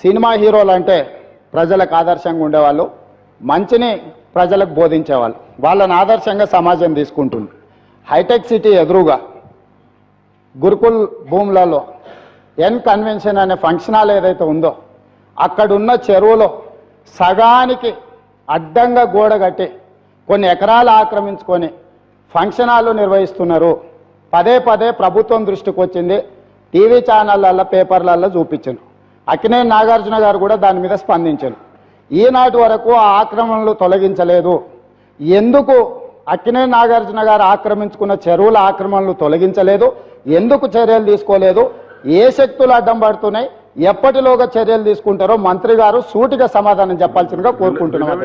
Cinema హీరోలు అంటే ప్రజలకు ఆదర్శంగా ఉండేవాళ్ళు, మంచిని ప్రజలకు బోధించేవాళ్ళు. వాళ్ళని ఆదర్శంగా సమాజం తీసుకుంటుంది. హైటెక్ సిటీ ఎదురుగా గురుకుల్ భూములలో ఎన్ కన్వెన్షన్ అనే ఫంక్షన్ హాల్ ఏదైతే ఉందో అక్కడున్న చెరువులో సగానికి అడ్డంగా గోడ కట్టి కొన్ని ఎకరాలు ఆక్రమించుకొని ఫంక్షన్ హాల్ నిర్వహిస్తున్నారు. పదే పదే ప్రభుత్వం దృష్టికి వచ్చింది, టీవీ ఛానళ్ళల్లో పేపర్లలో చూపించారు. అక్కినేని నాగార్జున గారు కూడా దాని మీద స్పందించారు. ఈనాటి వరకు ఆ ఆక్రమణలు తొలగించలేదు. ఎందుకు అక్కినేని నాగార్జున గారు ఆక్రమించుకున్న చెరువుల ఆక్రమణలు తొలగించలేదు? ఎందుకు చర్యలు తీసుకోలేదు? ఏ శక్తులు అడ్డం పడుతున్నాయి? ఎప్పటిలోగా చర్యలు తీసుకుంటారో మంత్రి గారు సూటిగా సమాధానం చెప్పాల్సిందిగా కోరుకుంటున్నాం.